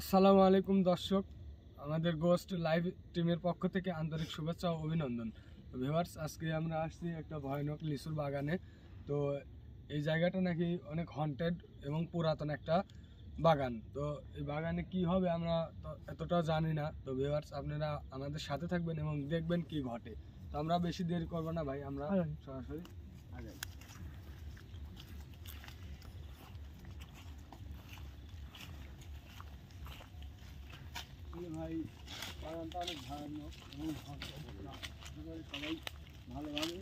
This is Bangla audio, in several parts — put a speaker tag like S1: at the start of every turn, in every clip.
S1: আসসালামু আলাইকুম দর্শক, আমাদের গোস্ট লাইভ টিমের পক্ষ থেকে আন্তরিক শুভেচ্ছা ও অভিনন্দন। তো ভিউয়ার্স, আজকে আমরা আসছি একটা ভয়ানক লিচুর বাগানে। তো এই জায়গাটা নাকি অনেক হন্টেড এবং পুরাতন একটা বাগান। তো এই বাগানে কি হবে আমরা এতটা জানি না। তো ভিউয়ার্স, আপনারা আমাদের সাথে থাকবেন এবং দেখবেন কি ঘটে। তো আমরা বেশি দেরি করব না ভাই, আমরা সরাসরি আগাই। ভাই বাগানটা অনেক ভয়ানক এবং সবাই ভালোভাবে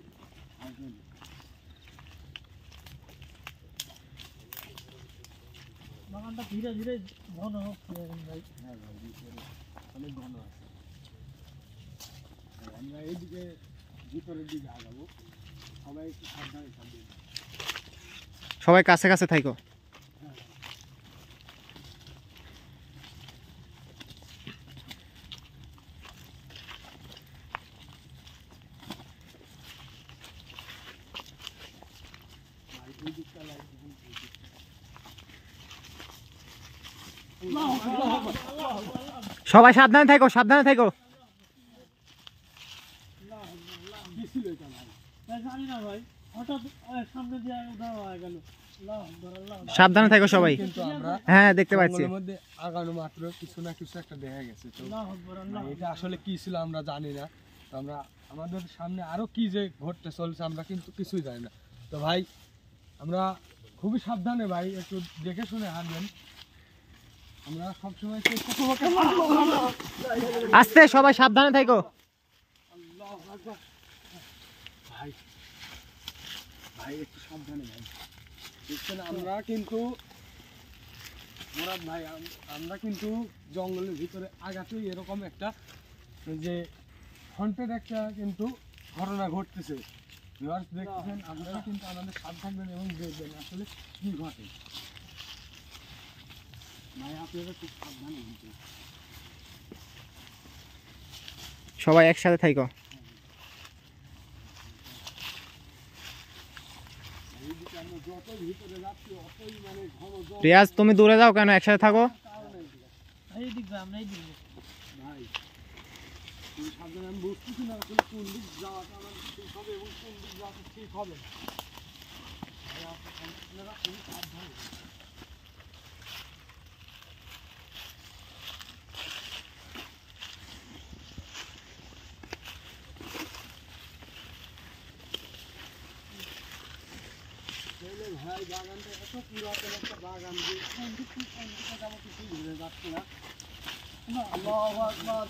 S1: আসবেন।
S2: বাগানটা ধীরে ধীরে ঘন হচ্ছে ভাই।
S1: হ্যাঁ ভাই, অনেক ঘন আছে। আমরা এইদিকে ভিতরের দিকে আগাবো, সবাই একটু সাবধানে থাকবেন।
S3: সবাই কাছে কাছে থাকো। সবাই সাবধানে থাকো, সাবধানে থাকো।
S2: জানি না ভাই, হঠাৎ সামনে দিয়ে দেওয়া হয়ে গেল।
S3: সাবধানে থাকো সবাই।
S1: কিন্তু আমরা
S3: হ্যাঁ, দেখতে পাচ্ছি।
S1: জঙ্গলের মধ্যে আগানো মাত্র কিছু না কিছু একটা দেখা গেছে। তো এটা আসলে কি ছিল আমরা জানি না। তো আমরা আমাদের সামনে আরো কি যে ঘটতে চলছে আমরা কিন্তু কিছুই জানি না। তো ভাই, আমরা খুবই সাবধানে ভাই, একটু দেখে শুনে হাঁটবেন। আমরা সবসময় চেষ্টা করবো।
S3: আস্তে, সবাই সাবধানে থাকো।
S1: ভাই ভাই একটু সাবধানে ভাই, দেখছেন আমরা কিন্তু মুরাদ ভাই, আমরা কিন্তু জঙ্গলের ভিতরে আগাতেই এরকম একটা যে হন্টেড একটা কিন্তু ঘটনা ঘটতেছে। ভিউয়ার্স দেখতেছেন, আপনারা কিন্তু আমাদের সাথে থাকবেন এবং দেখবেন আসলে কি ঘটে। ভাই আপনারা খুব সাবধানে কিন্তু।
S3: সবাই একসাথে থাকো। রিয়াজ, তুমি দূরে যাও কেন? একসাথে থাকো।
S2: এই দিক ভাই, আমরা এই দিক
S1: ভাই তুমি সাবধানে, আমি বুঝতেছি না আসলে কোন দিক যাওয়াটা আমার ঠিক হবে এবং কোন দিক যাওয়াটা ঠিক হবে না। ভাই আপনারা খুবই সাবধানে। ভাই বাগানটা এত পুরাতন একটা বাগান যে কোন দিক থেকে যাবো কিছুই ঘুরে যাচ্ছে না। আল্লাহু আকবার।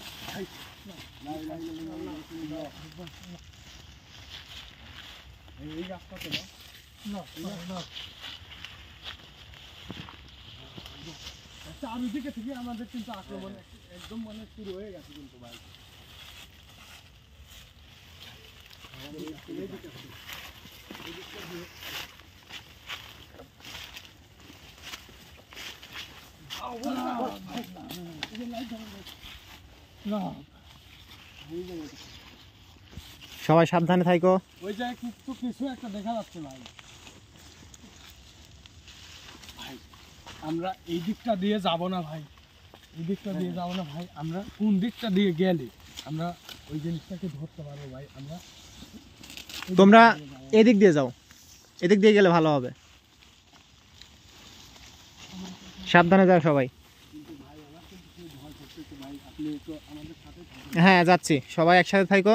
S1: এই রাস্তাতে না চারিদিকে থেকে আমাদের কিন্তু আক্রমণ একদম মানে শুরু হয়ে গেছে কিন্তু ভাই।
S3: সবাই সাবধানে থাকো।
S1: ওই জায়গায় কিন্তু কিছু একটা দেখা যাচ্ছে ভাই। ভাই আমরা এই দিকটা দিয়ে যাব না ভাই, এই দিকটা দিয়ে যাব না ভাই। আমরা কোন দিকটা দিয়ে গেলে আমরা ওই জিনিসটাকে ধরতে পারবো ভাই? আমরা
S3: তোমরা এদিক দিয়ে যাও, এদিক দিয়ে গেলে ভালো হবে। সাবধানে যাও সবাই। হ্যাঁ, যাচ্ছি। সবাই একসাথে থাকো,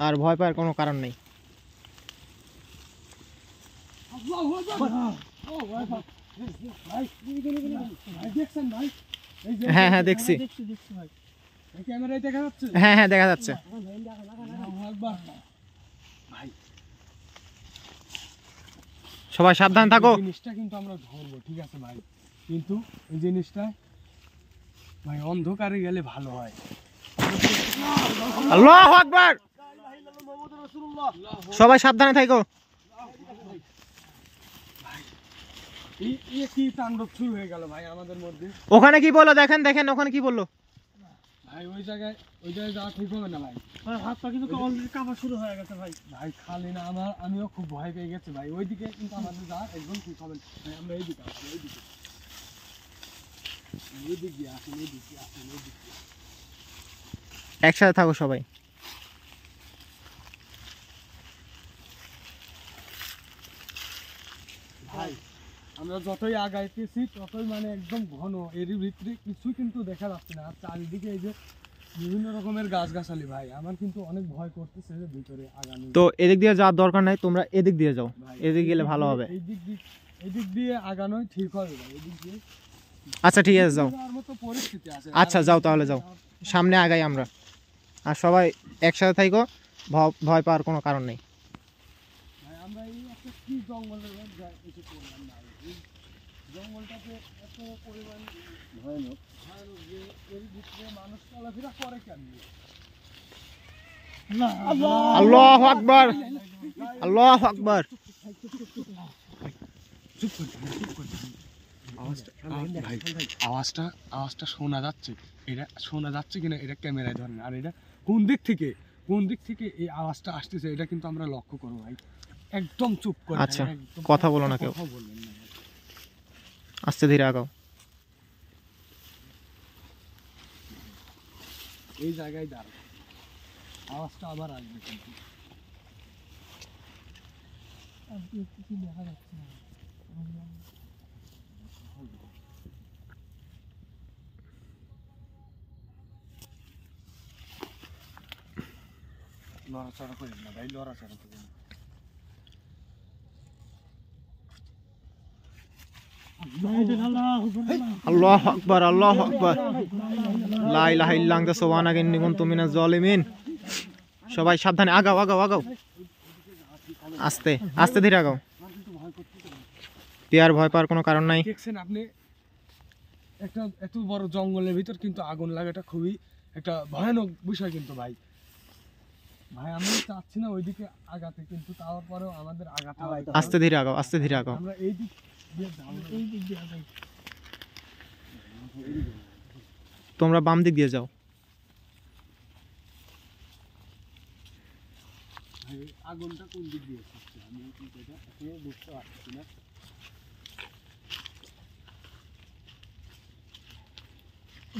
S3: আর ভয় পাওয়ার কোনো কারণ নেই। হ্যাঁ হ্যাঁ, দেখছি।
S1: ক্যামেরায় দেখা যাচ্ছে।
S3: হ্যাঁ হ্যাঁ, দেখা যাচ্ছে। সবাই সাবধান থাকো।
S1: জিনিসটা কিন্তু আমরা ধরবো, ঠিক আছে ভাই, কিন্তু এই জিনিসটা ভাই অন্ধকারে গেলে ভালো হয়।
S3: আল্লাহু আকবার। সবাই সাবধানে থাকো।
S1: কি তাণ্ডব শুরু হয়ে গেল ভাই আমাদের মধ্যে।
S3: ওখানে কি বললো দেখেন, দেখেন ওখানে কি বললো
S1: ভাই। ওই জায়গায় যাওয়া ঠিক হবে না ভাই।
S2: হাত পা কিন্তু অলরেডি কাঁপা শুরু হয়ে গেছে ভাই।
S1: ভাই খালি না, আমিও খুব ভয় পেয়ে গেছি ভাই। ওইদিকে কিন্তু আমাদের যাওয়া একদম ঠিক হবে না ভাই। আমরা এইদিকে আসবো, এইদিকে। এই দিক দিয়ে আসেন, এই দিক দিয়ে আসেন, এই দিক দিয়ে।
S3: একসাথে থাকো সবাই।
S1: ভাই আমরা যতই আগাইতেছি ততই মানে একদম ঘন, এর ভিতরে কিছু কিন্তু দেখা যাচ্ছে না। আর চারিদিকে এই যে বিভিন্ন রকমের গাছগাছালি ভাই, আমার কিন্তু অনেক ভয় করতেছে যে ভিতরে আগানো।
S3: তো এদিক দিয়ে যাওয়ার দরকার নাই, তোমরা এদিক দিয়ে যাও,
S1: ভাই,
S3: এদিক গেলে ভালো হবে।
S1: এই দিক দিয়ে আগানোই ঠিক হবে ভাই, এদিক দিয়ে
S3: আচ্ছা ঠিক আছে, যাও।
S1: যাওয়ার মতো পরিস্থিতি আছে।
S3: আচ্ছা যাও, তাহলে যাও, সামনে আগাই আমরা। আর সবাই একসাথে থাকো, ভয় পাওয়ার কোনো কারণ নেই।
S1: ভাই আমরা এই একটা কি জঙ্গলের মধ্যে এসে পড়লাম ভাই, এই জঙ্গলটাতে এত পরিমাণ ভয়ানক ভয়ানক যে এর ভিতরে মানুষ চলাফেরা করে কেমনি।
S3: আল্লাহু আকবার, আল্লাহু আকবার।
S1: আওয়াজটা শোনা যাচ্ছে, এটা শোনা যাচ্ছে কিনা এটা ক্যামেরায় ধরেন। আর এটা কোন দিক থেকে এই আওয়াজটা আসতেছে এটা কিন্তু আমরা লক্ষ্য করবো ভাই। একদম চুপ করে
S3: আচ্ছা,
S1: একদম
S3: কথা বলো না কেউ।
S1: কথা বলবেন না ভাই।
S3: আস্তে ধীরে আগাও।
S1: এই জায়গায় দাঁড়াও, আওয়াজটা আবার আসবে কিন্তু।
S2: কিছু দেখা যাচ্ছে না।
S1: নড়াচড়া করেন না ভাই, নড়াচড়া করেন না।
S3: আল্লাহু আকবার, আল্লাহু আকবার। লা ইলাহা ইল্লা আনতা সুবহানাকা ইন্নী কুনতু মিনাজ জালিমিন। সবাই সাবধানে আগাও, আগাও, আগাও। আস্তে আস্তে ধীরে আগাও। আর ভয় পাওয়ার কোনো কারণ নাই।
S1: দেখছেন আপনি একটা এত বড় জঙ্গলের ভিতর কিন্তু আগুন লাগাটা খুবই একটা ভয়ানক বিষয় কিন্তু ভাই। ভাই আমি চাচ্ছি না ওইদিকে আগাতে, কিন্তু তারপরেও আমাদের আগাতে হবে।
S3: আস্তে ধীরে আগাও, আস্তে ধীরে আগাও।
S1: আমরা এই দিক দিয়ে যাবো,
S2: এই দিক দিয়ে আগাই।
S3: তোমরা বাম দিক দিয়ে যাও।
S1: ভাই আগুনটা কোন দিক দিয়ে আসছে আমি কিন্তু এটা এখনো বুঝতে পারছি না।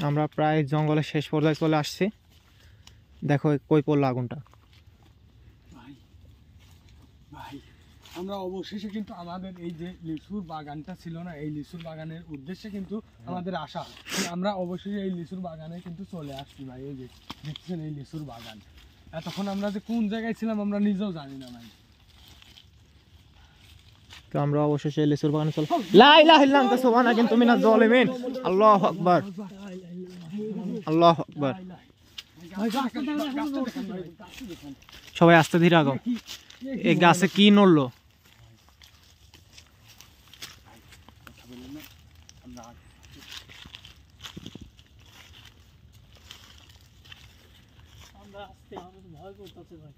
S3: আমরা প্রায় জঙ্গলের শেষ পর্যায়ে চলে আসছি। দেখো কই পড়লো আগুনটা।
S1: ভাই ভাই আমরা অবশেষে কিন্তু আমাদের এই যে লিচুর বাগানটা ছিল না, এই লিচুর বাগানের উদ্দেশ্যে কিন্তু আমাদের আশা, আমরা অবশেষে এই লিচুর বাগানে কিন্তু চলে আসছি ভাই। এই যে দেখছেন এই লিচুর বাগান, এতক্ষণ আমরা যে কোন জায়গায় ছিলাম আমরা নিজেও জানি না ভাই।
S3: তো আমরা অবশেষে লিচুর বাগানে চলে। লা ইলাহা ইল্লা আনতা সুবহানাকা ইন্নী কুনতু মিনাজ জালিমিন। আল্লাহু আকবার, আল্লাহু আকবার। সবাই আস্তে ধীরে আগাও। এই গাছে কি নড়লো?
S2: আমরা আসতে আমাদের ভয় করতেছে ভাই।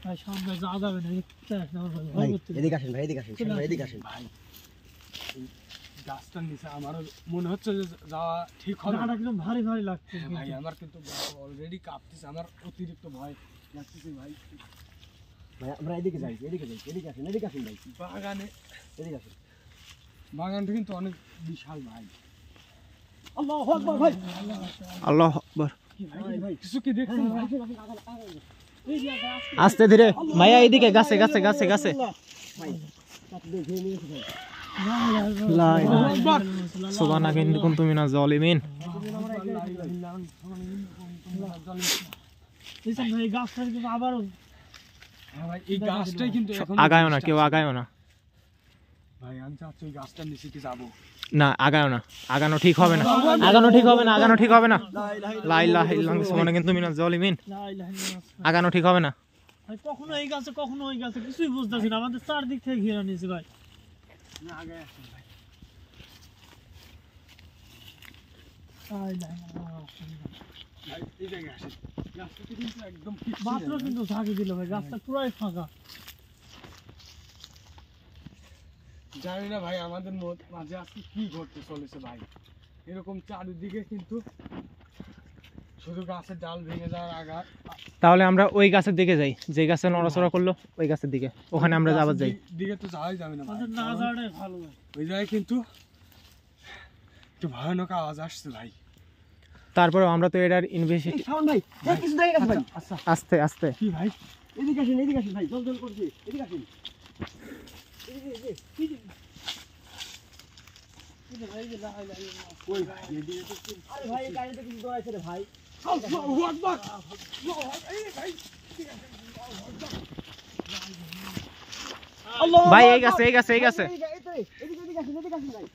S2: ভাই সামনে যা যাবে না, ভয় করতে।
S4: এদিকে আসেন ভাই, এদিকে আসেন, সামনে এদিকে আসেন।
S1: ভাই এই গাছটার নিচে আমার মনে হচ্ছে যে যাওয়া ঠিক হবে না।
S2: গাটা একদম ভারী ভারী লাগছে।
S1: হ্যাঁ ভাই আমার কিন্তু অলরেডি কাঁপতেছে, আমার অতিরিক্ত ভয় লাগতেছে ভাই।
S4: ভাই আমরা এদিকে যাই, এদিকে যাই, এদিকে আসেন, এদিকে আসেন ভাই,
S1: বাগানে
S4: এদিকে আসেন।
S1: বাগানটা কিন্তু অনেক বিশাল ভাই।
S2: আল্লাহু আকবার ভাই।
S3: আল্লাহু আকবার।
S1: কি ভাই কিছু কি দেখছেন ভাই?
S2: এই যে গাছ।
S3: আস্তে ধীরে মাইয়া, এইদিকে গাছে গাছে গাছে গাছে।
S4: ভাই কাট দিয়ে ঘিরে নিয়েছি ভাই।
S3: লা ইলাহা সুবহানাকা ইন্নী কুনতু মিনাজ জালিমিন।
S2: দেখছেন ভাই এই গাছটা কিন্তু আবারও
S1: হ্যাঁ ভাই এই গাছটাই কিন্তু এখন
S3: আগায়ও না, কেউ আগায়ও না।
S1: ভাই আমি চাচ্ছি ওই গাছটার নিচে কি যাবো।
S3: না আগায়ও না, আগানো ঠিক হবে না, আগানো ঠিক হবে না, আগানো ঠিক হবে না। লা ইলাহা ইল্লা আনতা সুবহানাকা ইন্নী কুনতু মিনাজ জালিমিন।
S2: লা ইলাহা ইল্লাল্লাহ।
S3: আগানো ঠিক হবে না।
S2: ভাই কখনো এই গাছে কখনো ওই গাছে কিছুই বুঝতেছি না, আমাদের চারদিক থেকে ঘিরে নিয়েছে ভাই।
S1: না আগে আসেন ভাই।
S2: লা ইলাহা ইল্লাল্লাহ।
S1: ভাই এই জায়গায় আসেন, গাছটাতে কিন্তু একদম কিচ্ছু
S2: মাত্র
S1: নেই।
S2: কিন্তু ঝাঁকি দিল ভাই, গাছটা পুরাই ফাঁকা।
S1: জানি না ভাই আমাদের মাঝে আজকে কি ঘটতে চলেছে ভাই। এরকম চারিদিকে কিন্তু শুধু গাছের ডাল ভেঙে যাওয়ার আগা
S3: তাহলে আমরা ওই গাছের দিকে যাই, যে গাছে নড়াচড়া করলো ওই গাছের দিকে, ওখানে আমরা যাবার যাই।
S1: দিকে তো যাওয়াই যাবে না ভাই,
S2: আমাদের না যাওয়াটাই ভালো ভাই।
S1: ওই জায়গায় কিন্তু একটু ভয়ানক আওয়াজ আসছে ভাই।
S3: তারপরে আমরা তো এটার ইনভেস্টি
S4: শাওন ভাই এই কিছু দেখা গেছে ভাই।
S1: আচ্ছা
S3: আস্তে আস্তে।
S1: কি ভাই?
S4: এদিকে আসেন ভাই, জল করছে, এদিকে আসেন। এদিকে
S2: এই যে লা ইলাহা ইল্লাল্লাহ।
S1: কই ভাই এদিকে তো
S4: আরে ভাই এই গাড়িতে কিছু দৌড়াইছে রে ভাই।
S1: আল্লাহু আকবার। এই ভাই
S4: আল্লাহ
S3: ভাই এই গাছে এই গাছে এই গাছে।
S4: এদিকে আসেন ভাই।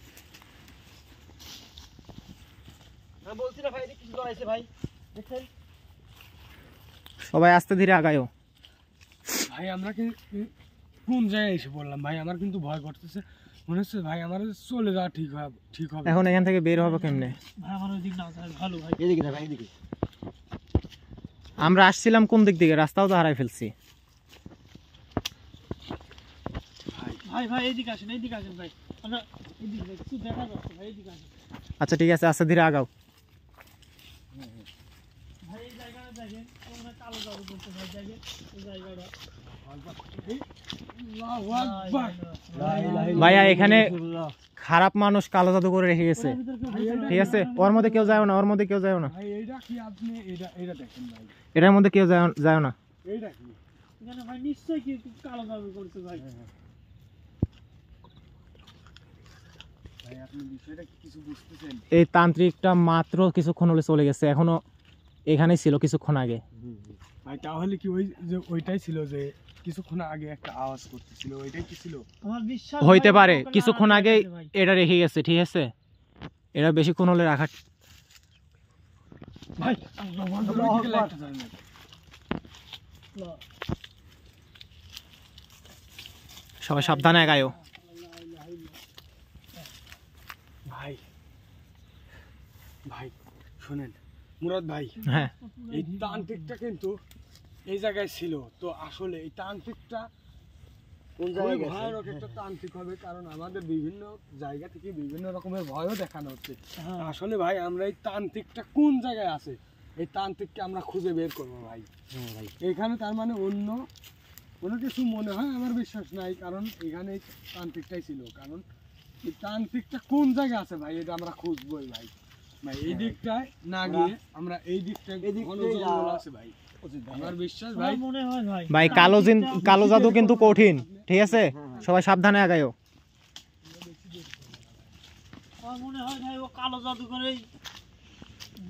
S4: আমি বলছি না ভাই এদিকে কিছু দৌড়াইছে ভাই, দেখছেন?
S3: সবাই আস্তে ধীরে আগায়ও।
S1: ভাই আমরা কি কোন জায়গায় এসে বললাম ভাই? আমার কিন্তু ভয় করতেছে, মনে হচ্ছে ভাই আমার চলে যাওয়া ঠিক হবে।
S3: এখন এখান থেকে বের হবে কেমনে?
S2: ভাই আমার ওই দিক না যাওয়াই ভালো ভাই।
S4: এদিকে না ভাই, এদিকে।
S3: আমরা আসছিলাম কোন দিক থেকে? রাস্তাও তো হারাই ফেলছি।
S2: ভাই ভাই এইদিকে আসেন ভাই। আমরা এইদিকে ভাই, কিছু দেখা যাচ্ছে ভাই, এইদিকে আসেন
S3: আচ্ছা ঠিক আছে, আস্তে ধীরে আগাও।
S2: ভাই। এই জায়গাটা দেখেন, তোমরা কালো জাদু করতে ভাই, দেখেন এই জায়গাটা।
S1: আল্লাহু আকবার।
S3: ভাইয়া এখানে খারাপ মানুষ কালো জাদু করে রেখে গেছে,
S2: ওর ভিতর কেউ ঢুকে না।
S3: ঠিক আছে? ওর মধ্যে কেউ যায় না, ওর মধ্যে কেউ যায় না,
S1: ভাই এইটা কি? আপনি এটা দেখেন ভাই,
S3: এটার মধ্যে কেউ যায় না।
S1: এইটা কি?
S2: এখানে ভাই নিশ্চয়ই কি কালো জাদু করছে ভাই।
S1: ভাই আপনি বিষয়টা কি কিছু বুঝতেছেন?
S3: এই তান্ত্রিকটা মাত্র কিছুক্ষণ হলে চলে গেছে, এখনো এখানেই ছিল কিছুক্ষণ আগে।
S1: ভাই তাহলে কি ওই যে ওইটাই ছিল যে কিছুক্ষণ আগে একটা আওয়াজ করতেছিল, ওইটাই কি ছিল?
S2: আমার বিশ্বাস
S3: হইতে
S2: ভাই,
S3: পারে
S2: ওকে
S3: কিছুক্ষণ
S2: লাগানো
S3: আগে
S2: গেছে ভাই।
S3: এটা রেখে গেছে, ঠিক আছে? এটা বেশিক্ষণ হলে রাখা।
S1: ভাই আল্লাহু আকবার।
S3: সবাই সাবধানে আগায়ও।
S1: ভাই ভাই শুনেন মুরাদ ভাই,
S3: হ্যাঁ
S1: এই তান্ত্রিকটা কিন্তু এই জায়গায় ছিল, তো আসলে এই তান্ত্রিকটা
S4: কোন
S1: খুবই
S4: জায়গায় গেছে?
S1: ভয়ানক একটা তান্ত্রিক হবে, কারণ আমাদের বিভিন্ন জায়গা থেকে বিভিন্ন রকমের ভয়ও দেখানো হচ্ছে।
S2: হ্যাঁ।
S1: আসলে ভাই আমরা এই তান্ত্রিকটা কোন জায়গায় আছে, এই তান্ত্রিককে আমরা খুঁজে বের করবো ভাই।
S4: হ্যাঁ ভাই।
S1: এখানে তার মানে অন্য কোনো কিছু মনে হয় আমার বিশ্বাস নাই, কারণ এখানে এই তান্ত্রিকটাই ছিল, কারণ এই তান্ত্রিকটা কোন জায়গায় আছে ভাই এটা আমরা খুঁজবোই ভাই। ভাই এই দিকটায় না গিয়ে আমরা এই দিকটায়
S4: এই দিকটায়
S1: ঘন জঙ্গল
S4: যাওয়া
S1: আছে ভাই,
S4: উচিত ভাই।
S1: আমার বিশ্বাস
S2: আমার
S1: ভাই।
S2: মনে হয় ভাই
S3: ভাই, কালো জাদু কিন্তু কঠিন, ঠিক আছে? সবাই সাবধানে আগায়ও।
S2: আমার মনে হয় ভাই ও কালো জাদু করে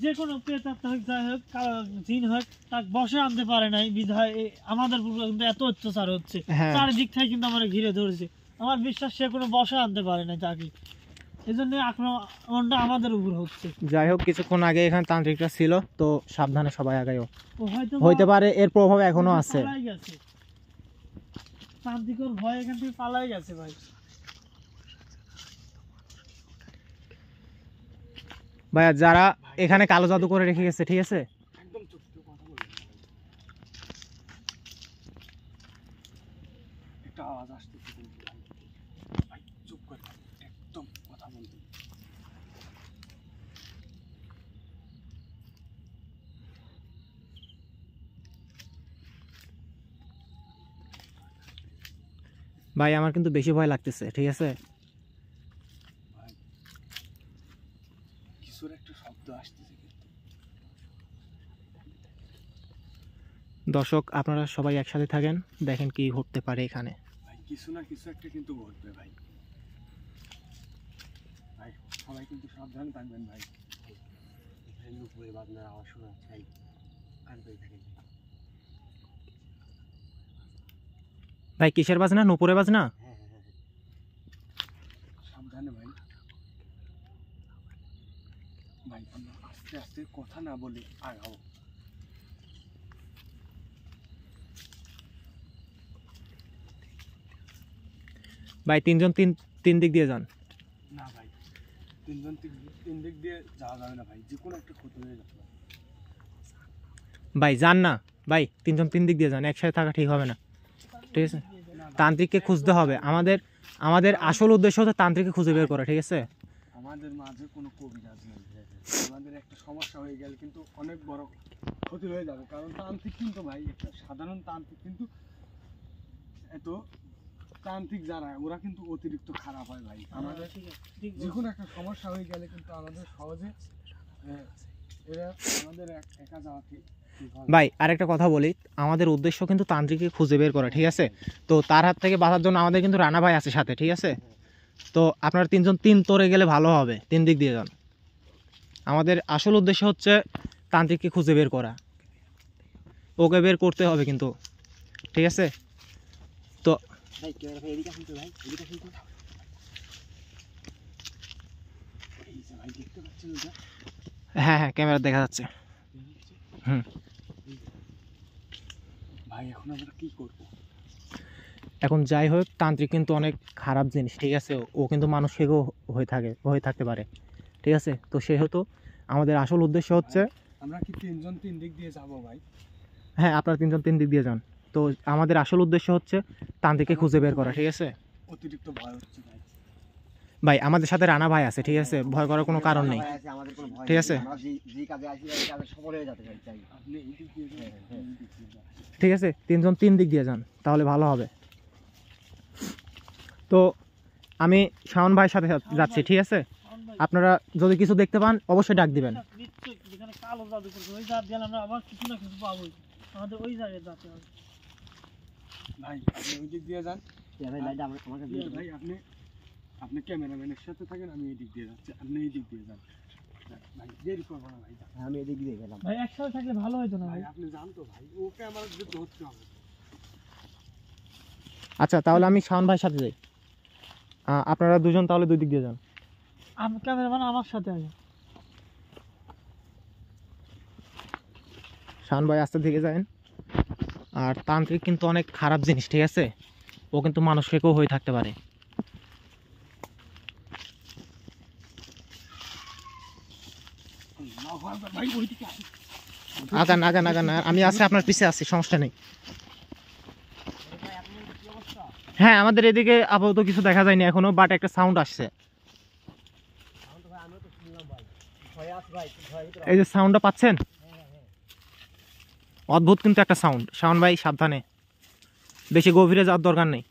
S2: যে কোনো প্রেতাত্মা হোক যাই হোক জিন হোক তাকে বসে আনতে পারে নাই বিধায় আমাদের উপর কিন্তু এত অত্যাচার হচ্ছে।
S3: হ্যাঁ।
S2: চারিদিক থেকে কিন্তু আমরা ঘিরে ধরেছে। আমার বিশ্বাস সে কোনো বসে আনতে পারে না তাকে, এই জন্য আক্রমণটা আমাদের উপর হচ্ছে।
S3: যাই হোক, কিছুক্ষণ আগে এখানে তান্ত্রিকটা ছিল, তো সাবধানে সবাই আগায়ও।
S2: ও হয়তো
S3: হইতে পারে এর প্রভাব এখনো আছে।
S2: পালাই গেছে, তান্ত্রিকর ভয় এখান থেকে পালাই গেছে ভাই।
S3: ভাইয়া যারা এখানে কালো জাদু করে রেখে গেছে, ঠিক আছে?
S1: একদম চুপ চুপ কথা বলবেন না ভাই। একটা আওয়াজ আসতেছে কিন্তু ভাই। ভাই চুপ করে একদম কথা বলবেন।
S3: ভাই আমার কিন্তু বেশি ভয় লাগতেছে, ঠিক আছে?
S1: ভাই কিছুর একটা শব্দ আসতেছে কিন্তু।
S3: দর্শক আপনারা সবাই একসাথে থাকেন, দেখেন কি ঘটতে পারে এখানে।
S1: ভাই কিছু না কিছু একটা কিন্তু ঘটবে ভাই। ভাই সবাই কিন্তু সাবধান থাকবেন ভাই।
S4: নুপুরের বাজনার আওয়াজ শোনা যাচ্ছে ভাই, কান পেয়ে থাকেন।
S3: ভাই কিসের বাজনা? নুপুরে বাজনা?
S4: হ্যাঁ।
S1: সাবধানে ভাই। ভাই আমরা আস্তে আস্তে কথা না বলে আগাও।
S3: ভাই তিনজন তিন দিক দিয়ে যান।
S1: না ভাই তিন দিক দিয়ে যাওয়া যাবে না ভাই, যে কোনো একটা ক্ষতি হয়ে যাবে।
S3: ভাই যান না ভাই, তিনজন তিন দিক দিয়ে যান, একসাথে থাকা ঠিক হবে না, ঠিক আছে? তান্ত্রিককে খুঁজতে হবে, আমাদের আসল উদ্দেশ্য হচ্ছে তান্ত্রিককে খুঁজে বের করা, ঠিক আছে?
S1: আমাদের মাঝে কোনো কবিরাজ নেই। আমাদের একটা সমস্যা হয়ে গেলে কিন্তু অনেক বড় ক্ষতি হয়ে যাবে, কারণ তান্ত্রিক কিন্তু ভাই একটা সাধারণ তান্ত্রিক কিন্তু এত তান্ত্রিক যারা ওরা কিন্তু অতিরিক্ত খারাপ হয় ভাই। আমাদের যে কোনো একটা সমস্যা হয়ে গেলে কিন্তু আমাদের সহজে এরা আমাদের একা যাওয়া ঠিক হয় না।
S3: ভাই আরেকটা কথা বলি, আমাদের উদ্দেশ্য কিন্তু তান্ত্রিককে খুঁজে বের করা, ঠিক আছে? তো তার হাত থেকে বাঁচার জন্য আমাদের কিন্তু রানা ভাই আছে সাথে, ঠিক আছে? তো আপনারা তিনজন তিন তোরে গেলে ভালো হবে, তিন দিক দিয়ে যান। আমাদের আসল উদ্দেশ্য হচ্ছে তান্ত্রিককে খুঁজে বের করা, ওকে বের করতে হবে কিন্তু, ঠিক আছে? তো
S4: ভাই ক্যামেরা ভাই এদিকে আসুন তো ভাই, এদিকে আসুন তো।
S1: এই যে ভাই দেখতে পাচ্ছেন ওটা,
S3: হ্যাঁ হ্যাঁ ক্যামেরা দেখা যাচ্ছে। হুম।
S1: ভাই এখন আমরা কি করব?
S3: এখন যাই হোক, তান্ত্রিক কিন্তু অনেক খারাপ জিনিস, ঠিক আছে? ও কিন্তু মানুষকেও হয়ে থাকতে পারে, ঠিক আছে? তো সেহেতু আমাদের আসল উদ্দেশ্য হচ্ছে,
S1: আমরা কি তিনজন তিন দিক দিয়ে যাব ভাই?
S3: হ্যাঁ আপনারা তিনজন তিন দিক দিয়ে যান। তো আমাদের আসল উদ্দেশ্য হচ্ছে তান্ত্রিককে খুঁজে বের করা, ঠিক আছে?
S1: অতিরিক্ত ভয় হচ্ছে ভাই।
S3: ভাই আমাদের সাথে রানা ভাই আছে, ঠিক আছে? ভয় করার কোনো কারণ নেই,
S4: ভাই আছে, আমাদের কোনো ভয়
S3: ঠিক
S4: নেই।
S3: আছে?
S4: আমরা যে কাজে আসি এই কাজে সফল হয়ে যেতে চাই।
S1: আপনি এই দিক দিয়ে যান, আপনি এই দিক দিয়ে যান।
S3: ঠিক আছে, তিনজন তিন দিক দিয়ে যান, তাহলে ভালো হবে। তো আমি শাওন ভাইয়ের সাথে যাচ্ছি, ঠিক আছে? আপনারা যদি কিছু দেখতে পান অবশ্যই ডাক দিবেন।
S2: নিশ্চয়ই যেখানে কালো জাদু করবে ওই জাত গেলে আমরা আবার কিছু না কিছু পাবোই, আমাদের ওই জায়গায় যেতে হবে।
S1: ভাই আপনি ওই দিক দিয়ে যান।
S4: ভাই লাইট আমাকে দিয়ে
S1: ভাই আপনি আপনি ক্যামেরাম্যানের সাথে থাকেন, আমি এই দিক দিয়ে যাচ্ছি, আপনি এই দিক দিয়ে যান। ভাই দেরি করবো না ভাই, যান।
S4: আমি এদিক দিয়ে গেলাম।
S2: ভাই একসাথে থাকলে ভালো হতো না
S1: ভাই
S2: ভাই।
S1: আপনি যান তো ভাই, ওকে আমার ধরতে হবে।
S3: আচ্ছা তাহলে আমি শাওন ভাইয়ের সাথে যাই, আপনারা দুজন তাহলে দুই দিক দিয়ে যান।
S2: ক্যামেরাম্যান আমার সাথে আছে।
S3: শাওন ভাই আস্তে দিকে যান। আর তান্ত্রিক কিন্তু অনেক খারাপ জিনিস, ঠিক আছে? ও কিন্তু মানুষকেও হয়ে থাকতে পারে।
S1: ভাই ওই দিকে আসুন।
S3: আগান আগান আগান, আমি আছি আপনার পিছে আছি, সমস্যা নেই। হ্যাঁ আমাদের এদিকে আপাতত কিছু দেখা যায়নি এখনো, বাট একটা সাউন্ড আসছে। এই যে সাউন্ডটা পাচ্ছেন, অদ্ভুত কিন্তু একটা সাউন্ড। শাওন ভাই সাবধানে, বেশি গভীরে যাওয়ার দরকার নেই।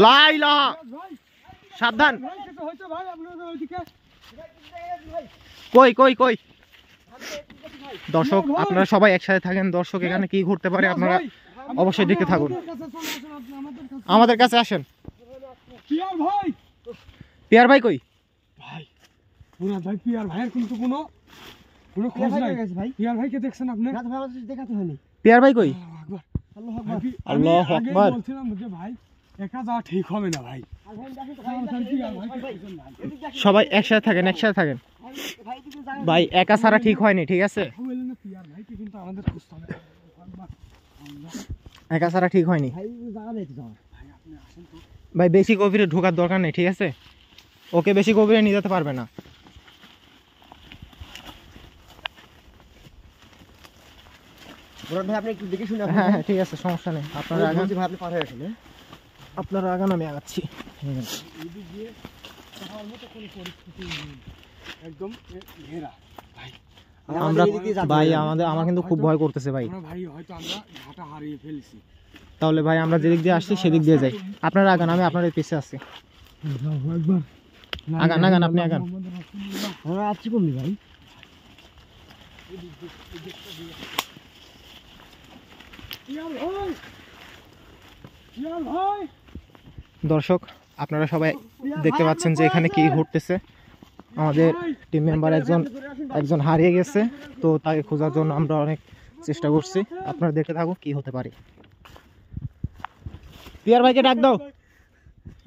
S3: লাইলা সাবধান,
S1: ভাই কিছু হয়েছে ভাই, আপনাদের ওইদিকে
S3: কই কই কই দর্শক আপনারা সবাই একসাথে থাকেন। দর্শক এখানে কি ঘুরতে পারে আপনারা অবশ্যই দেখতে থাকুন। আমাদের কাছে আসেন।
S1: পিয়ার ভাই,
S3: পিয়ার ভাই কই?
S1: ভাই মুরাদ ভাই, পিয়ার ভাইয়ের কিন্তু কোনো খোঁজ নাই।
S4: ভাই
S1: পিয়ার ভাইকে দেখছেন আপনি?
S4: রাত ভাই আমাদের দেখাতে হয়নি।
S3: পিয়ার ভাই কই?
S1: আল্লাহু আকবার।
S4: আল্লাহু আকবার।
S1: আমি
S3: আল্লাহু
S1: আগে
S3: আকবার।
S1: বলছিলাম যে ভাই একা যাওয়া ঠিক হবে না ভাই।
S4: আর ভাই দেখেন তো
S1: পিয়ার ভাইকে দেখছেন ভাই।
S4: এদিকে দেখেন
S3: সবাই একসাথে থাকেন, একসাথে থাকেন
S4: ভাই দিকে যান।
S3: ভাই, একা ছাড়া ঠিক হয়নি, ঠিক আছে?
S1: বললেন না পিয়ার ভাইকে কিন্তু আমাদের খুঁজতে হবে।
S3: একা ছাড়া ঠিক হয়নি
S4: ভাই জায়গা নেই তো যাওয়ার।
S1: ভাই আপনি আসেন তো।
S3: ভাই, বেশি গভীরে ঢোকার দরকার নেই, ঠিক আছে? ওকে বেশি গভীরে নিয়ে যেতে পারবে না।
S4: মুরাদ ভাই আপনি একটু দেখে শুনে আসুন।
S3: হ্যাঁ হ্যাঁ ঠিক আছে, সমস্যা নেই। আপনারা আগান,
S4: বলছি ভাই আপনি পার হয়ে আসুন। হ্যাঁ?
S3: আপনারা আগান, আমি আগাচ্ছি।
S1: এদিক দিয়ে যাওয়ার মতো কোনো পরিস্থিতি নেই, একদম ঘেরা ভাই।
S3: আমরা
S4: আমাদের এদিক দিয়ে যাতে
S3: ভাই
S4: হবে।
S3: আমার কিন্তু খুব ভয় করতেছে ভাই।
S1: আমরা ভাই হয়তো আমরা ঘাটা হারিয়ে ফেলেছি।
S3: তাহলে ভাই আমরা যেদিক দিয়ে আসছি সেদিক দিয়ে যাই। আপনারা আগান, আমি আপনাদের পিছে আসছি।
S1: আল্লাহু আকবার।
S3: আগান আগান, আপনি আগান।
S1: মুহাম্মদুর রাসূলুল্লাহ।
S4: আমরা আসছি কমনি ভাই।
S1: পিয়ার ভাই, পিয়ার ভাই।
S3: দর্শক আপনারা সবাই দেখতে পাচ্ছেন যে এখানে কি ঘটতেছে। আমাদের টিম মেম্বার একজন হারিয়ে গেছে, তো তাকে খোঁজার জন্য আমরা অনেক চেষ্টা করছি। আপনারা দেখতে থাকুন কি হতে পারে। পিয়ার ভাইকে ডাক দাও।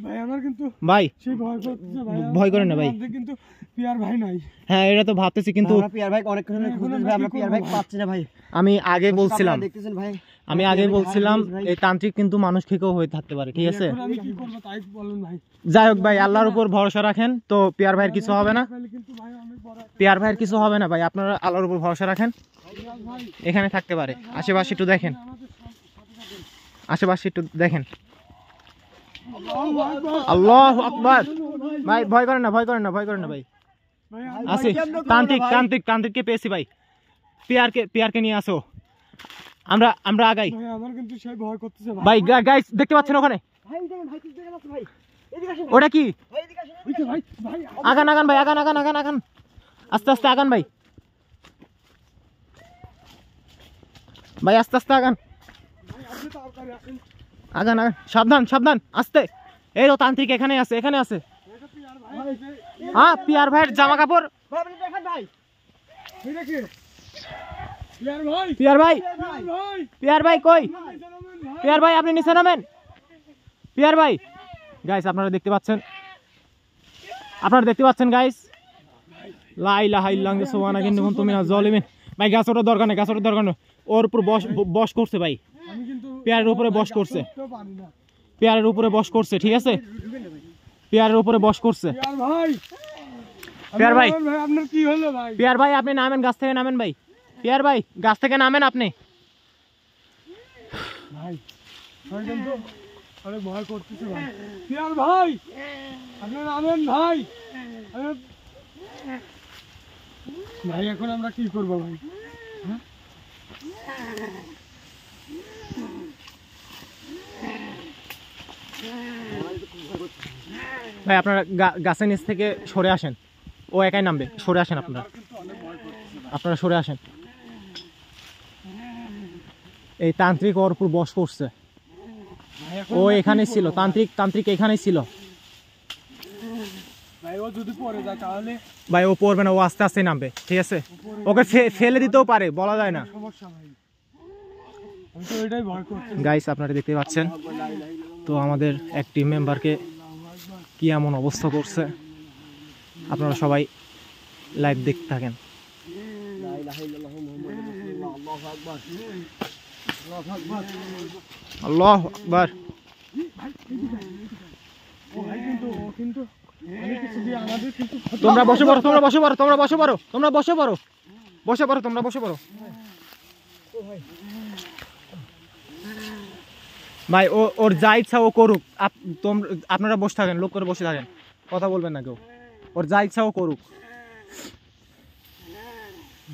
S1: ভাই আমার কিন্তু
S3: ভাই
S1: সেই ভয় করতেছে ভাই,
S3: ভয় করেন না ভাই।
S1: আমাদের কিন্তু পিয়ার ভাই নাই।
S3: হ্যাঁ এটা তো ভাবতেছি, কিন্তু
S4: আমরা পিয়ার ভাই অনেকক্ষণ ধরে খুঁজতেছি ভাই, আমরা পিয়ার ভাই পাচ্ছি না ভাই।
S3: আমি আগে বলছিলাম,
S4: আপনারা দেখতেছেন ভাই,
S3: আমি আগে বলছিলাম এই তান্ত্রিক কিন্তু মানুষ খেকেও হয়ে থাকতে পারে, ঠিক আছে?
S1: এখন আমি কি করবো তাই বলেন ভাই।
S3: যাই হোক ভাই, আল্লাহর উপর ভরসা রাখেন, তো পিয়ার ভাইয়ের কিছু হবে না,
S1: তাহলে কিন্তু ভাই অনেক বড় একটা
S3: পিয়ার ভাইয়ের কিছু হবে না ভাই, আপনারা আল্লাহর উপর ভরসা রাখেন,
S1: পিয়ার ভাই
S3: এখানে থাকতে পারে। আশেপাশে একটু দেখেন,
S1: আমাদের সাথে থাকেন।
S3: আশেপাশে একটু দেখেন।
S1: আল্লাহু আকবার।
S3: আল্লাহু আকবার। ভাই ভয় করেন না, ভয় করেন না, ভয় করেন না ভাই।
S1: ভাই
S3: আছে তান্ত্রিককে পেয়েছি ভাই, পিয়ারকে নিয়ে আসো, আমরা আগাই
S1: ভাই আমার কিন্তু সেই ভয় করতেছে
S3: ভাই। গাইস দেখতে পাচ্ছেন ওখানে
S4: ভাই দেখেন ভাই, কিছু দেখেন আছে ভাই, এদিকে আসেন
S3: ওটা কি?
S4: ভাই, এদিকে আসেন,
S1: ওই যে ভাই ভাই
S3: আগান ভাই, আগান, আস্তে আস্তে আগান ভাই, আস্তে আগান,
S1: ভাই আপনি তাড়াতাড়ি আসেন।
S3: আগান, সাবধান আস্তে। এই তো তান্ত্রিক এখানে আছে।
S1: এটা পিয়ার ভাই,
S3: হ্যাঁ পিয়ার ভাইয়ের জামা কাপড়।
S4: ভাই আপনি দেখেন ভাই,
S1: এটা কি পিয়ার ভাই?
S3: পিয়ার ভাই
S1: পিয়ার ভাই
S3: কই?
S1: জানাবেন ভাই।
S3: পিয়ার ভাই আপনি নিচে নামেন, পিয়ার ভাই। গাইস আপনারা দেখতে পাচ্ছেন গাইস, লা ইলাহা ইল্লাল্লাহু সুবহানাকা ইন্নী কুনতু মিনাজ জালিমিন। ভাই গাছ ওঠার দরকার নেই, ওর উপর বস করছে ভাই,
S1: আমি কিন্তু
S3: পেয়ারের উপরে বস করছে,
S1: তো পারি না।
S3: পেয়ারের উপরে বস করছে, ঠিক আছে? পেয়ারের উপরে বস করছে।
S1: পিয়ার ভাই,
S3: পিয়ার ভাই।
S1: ভাই আপনার কি হলো ভাই?
S3: পিয়ার ভাই আপনি নামেন, গাছ থেকে নামেন ভাই। পিয়ার ভাই গাছ থেকে নামেন আপনি।
S1: ভাই ভাই কিন্তু অনেক ভয় করতেছে ভাই। পিয়ার ভাই আপনি নামেন ভাই। ভাই এখন আমরা কি করবো ভাই?
S3: ভাই আপনারা গাছের নিচ থেকে সরে আসেন, ও একাই নামবে, সরে আসেন আপনারা সরে আসেন। এই তান্ত্রিক ওর উপর বস করছে,
S1: ভাই এখন
S3: ও
S1: আমরা কি
S3: এখানে
S1: করবো?
S3: ছিল, তান্ত্রিক এখানেই ছিল
S1: ভাই ও যদি পড়ে যায় তাহলে
S3: ভাই। ও পড়বে না, ও আস্তে আস্তে নামবে, ঠিক আছে? ওকে ফেলে দিতেও পারে, বলা যায় না।
S1: সমস্যা ভাই, আমি তো এটাই ভয় করছি।
S3: গাইস আপনারা দেখতে পাচ্ছেন, তো আমাদের এক টিম মেম্বারকে কি এমন অবস্থা করছে, আপনারা সবাই লাইভ দেখতে থাকেন।
S4: লা ইলাহা ইল্লাল্লাহু মুহাম্মাদুর রাসূলুল্লাহ, আল্লাহু আকবার, আল্লাহু আকবার।
S3: আল্লাহু আকবার।
S1: ও ভাই কিন্তু ও কিন্তু অনেক কিছু দিয়ে আমাদের কিন্তু ক্ষতি-
S3: তোমরা বসে পড়ো, তোমরা বসে পড়ো। ভাই ওর যা ইচ্ছা ও করুক, আপনারা বসে থাকেন, লোক করে বসে থাকেন, কথা বলবেন না কেউ। ওর যা ইচ্ছা ও করুক,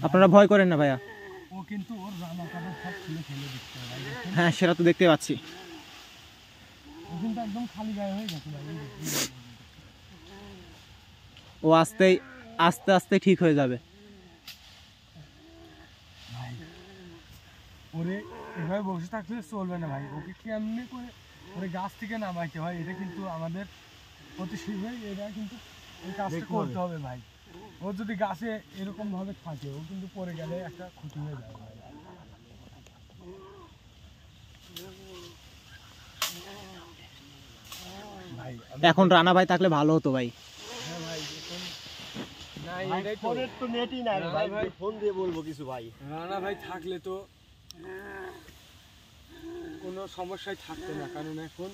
S3: আপনারা ভয় করেন না ভাইয়া।
S1: ও কিন্তু ওর জামা কাপড় সব খুলে ফেলে দিচ্ছে ভাই।
S3: হ্যাঁ সেটা তো দেখতে পাচ্ছি।
S1: ও কিন্তু একদম খালি গায়ে হয়ে গেছে ভাই।
S3: ও আস্তে আস্তে ঠিক হয়ে যাবে।
S1: ভাই ওরে এভাবে বসে থাকলে চলবে না ভাই, ওকে কেমনি করে ওরে গাছ থেকে নামাইতে হয়, এটা কিন্তু আমাদের অতি শীঘ্রই এটা কিন্তু এই কাজটা করতে হবে ভাই। ও যদি গাছে এরকম ভাবে থাকে, ও কিন্তু পড়ে গেলে একটা ক্ষতি হয়ে যাবে ভাই। ভাই
S3: এখন রানা ভাই থাকলে ভালো হতো ভাই।
S1: হ্যাঁ ভাই এখন নাই
S4: ভাই
S1: এটাই তো।
S4: ফোনের তো নেটই নাই রে ভাই,
S1: ভাই।
S4: ফোন দিয়ে বলবো কিছু ভাই।
S1: রানা ভাই থাকলে তো কোনো সমস্যাই থাকতো না, কারণ এখন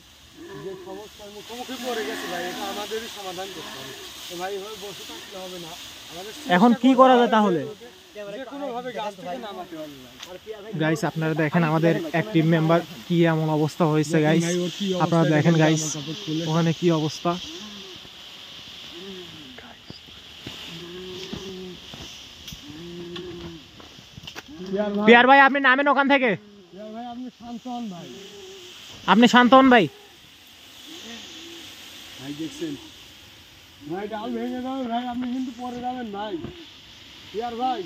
S1: যে সমস্যার মুখোমুখি পড়ে গেছে ভাই, এটা আমাদেরই সমাধান করতে হবে। তো ভাই এভাবে বসে থাকলে হবে না, আমাদের
S3: এখন কি করা যায় তাহলে?
S1: যে কোনো ভাবে গাছ থেকে নামাতে হবে ভাই।
S4: আর পিয়ার ভাই
S3: গাইস আপনারা দেখেন আমাদের এক টিম মেম্বার কি এমন অবস্থা হয়েছে গাইস,
S1: ভাই, ওর কি
S3: আপনারা
S1: অবস্থা,
S3: দেখেন
S1: দেখেন
S3: গাইস
S1: জামা কাপড় খুলে।
S3: ওখানে কি অবস্থা। পিয়ার ভাই আপনি নামেন ওখান থেকে,
S1: পিয়ার ভাই আপনি শান্ত হন ভাই।
S3: আপনি শান্ত হন ভাই।
S1: ভাই দেখছেন ভাই, ডাল ভেঙে যাবে ভাই, আপনি কিন্তু পরে যাবেন ভাই। পিয়ার ভাই,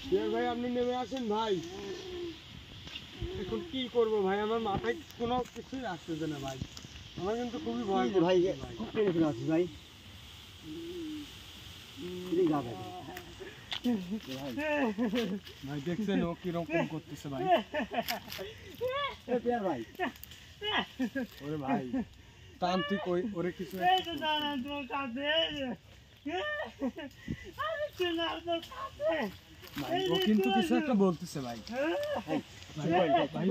S1: পিয়ার ভাই আপনি নেমে আসেন ভাই। এখন কি করবো ভাই, আমার মাথায় কোনো কিছুই আসতেছে না ভাই, আমার কিন্তু খুবই ভয়
S4: কি রে ভাই,
S1: করতেছে ভাই।
S4: খুব টেনশন আছি ভাই। এদিকে যা ভাই।
S1: ভাই দেখছেন ও কিরকম করতেছে ভাই।
S4: এ পিয়ার ভাই,
S1: ওরে ভাই তান্ত্রিক ওরে কিছু
S2: এই তো দাঁড়ান তোর কাছে আরে চলে আসো কাছে
S1: ভাই, ও কিন্তু কিছু একটা বলতেছে ভাই। ভাই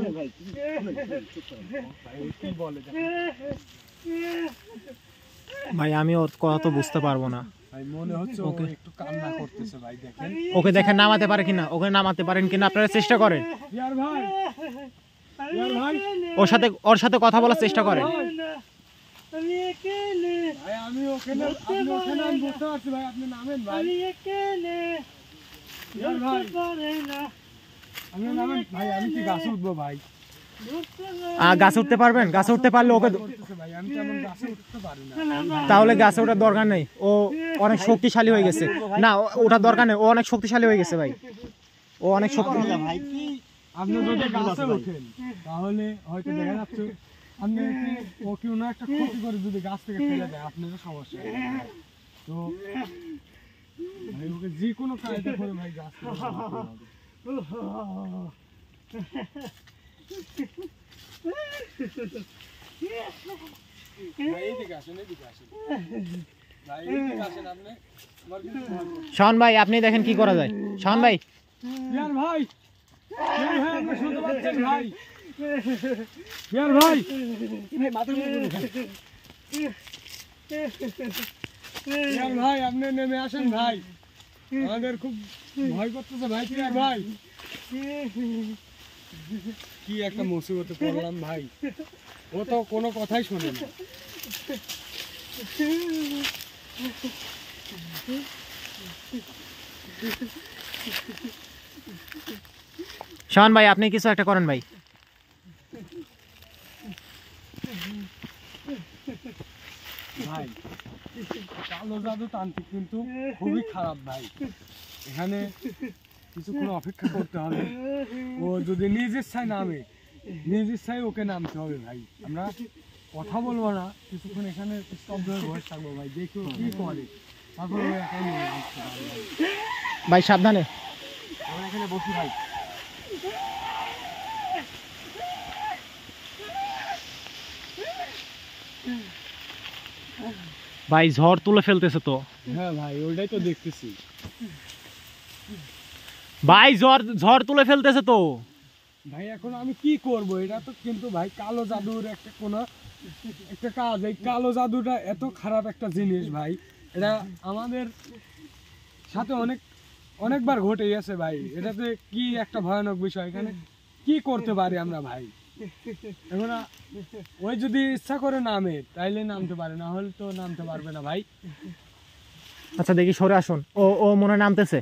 S1: ও কি বলে দেখো।
S3: ভাই আমি ওর কথা তো বুঝতে পারবো না।
S1: ভাই মনে হচ্ছে ও একটু কান্না করতেছে ভাই, দেখেন।
S3: ওকে দেখেন নামাতে পারে কিনা, ওকে নামাতে পারেন কিনা আপনারা চেষ্টা করেন।
S1: ইয়ার ভাই, ইয়ার ভাই,
S3: ওর সাথে কথা বলার চেষ্টা করেন।
S2: আমি এখানে
S1: ভাই আমি ওখানে, আপনি ওখানে আমি বসে আছি ভাই, আপনি নামেন ভাই।
S2: আমি এখানে
S1: ইয়ার ভাই,
S2: পারে না
S1: আপনি নামেন ভাই, আমি কি গাছে উঠবো ভাই?
S3: গাছে উঠতে পারবেন? গাছে উঠতে পারলে ওকে
S1: করতেছে ভাই, আমি তেমন গাছে উঠতে পারি না।
S3: তাহলে গাছে ওঠার দরকার নেই, ও অনেক শক্তিশালী হয়ে গেছে। না ওঠার দরকার নেই, ও অনেক শক্তিশালী হয়ে গেছে ভাই, ও অনেক শক্তি।
S4: ভাই কি
S1: আপনি যদি গাছে ওঠেন তাহলে হয়তো দেখা যাচ্ছে আপনি ও কি না একটা ক্ষতি করে যদি গাছ থেকে ফেলে দেয়, আপনারও সমস্যা হবে। তো ভাই ওকে যে কোনো কায়দা করে ভাই গাছ থেকে নামাতে হবে। ভাই এইদিকে আসেন, এইদিকে আসেন ভাই, এইদিকে আসেন আপনি। আমার কিন্তু ভয় করছে।
S3: শাওন ভাই আপনি দেখেন কি করা যায়। শাওন ভাই
S1: ইয়ার ভাই, ইয়ার ভাই আপনি শুনতে পাচ্ছেন ভাই? ইয়ার ভাই,
S4: ভাই মাথার উপরে
S1: ইয়ার ভাই আপনি নেমে আসেন ভাই, আমাদের খুব ভয় করতেছে ভাই। ইয়ার ভাই, কি একটা মুসিবতে পড়লাম ভাই, ও তো কোনো কথাই শোনে না।
S3: শাওন ভাই আপনি কিছু একটা করেন ভাই।
S1: ভাই কালো জাদু তান্ত্রিক কিন্তু খুবই খারাপ ভাই, এখানে কিছুক্ষণ অপেক্ষা করতে হবে। ও যদি নিজ ইচ্ছায় নামে, নিজ ইচ্ছায় ওকে নামতে হবে ভাই। আমরা কথা বলবো না, কিছুক্ষণ এখানে স্তব্ধ হয়ে বসে থাকবো ভাই, দেখি ও কি করে, তারপর ও একাই নিয়ে আসতে পারবে ভাই।
S3: ভাই সাবধানে।
S1: আমরা এখানে বসি ভাই।
S3: ভাই ঝড় তুলে ফেলতেছে তো।
S1: হ্যাঁ ভাই ওইটাই তো দেখতেছি
S3: ভাই ঝড় তুলে ফেলতেছে তো।
S1: ভাই। এখন আমি কি করব? এটা তো কিন্তু ভাই কালো জাদুর একটা কোনো একটা কাজ। এই কালো জাদুটা এত খারাপ একটা জিনিস ভাই, এটা আমাদের সাথে অনেকবার ঘটে গেছে ভাই। এটাতে কি একটা ভয়ানক বিষয়, এখানে কি করতে পারি আমরা ভাই? এখন ওই যদি ইচ্ছা করে নামে তাইলে নামতে পারে, না হলে তো নামতে পারবে না ভাই।
S3: আচ্ছা দেখি সরে আসুন। ও মনে নামতেছে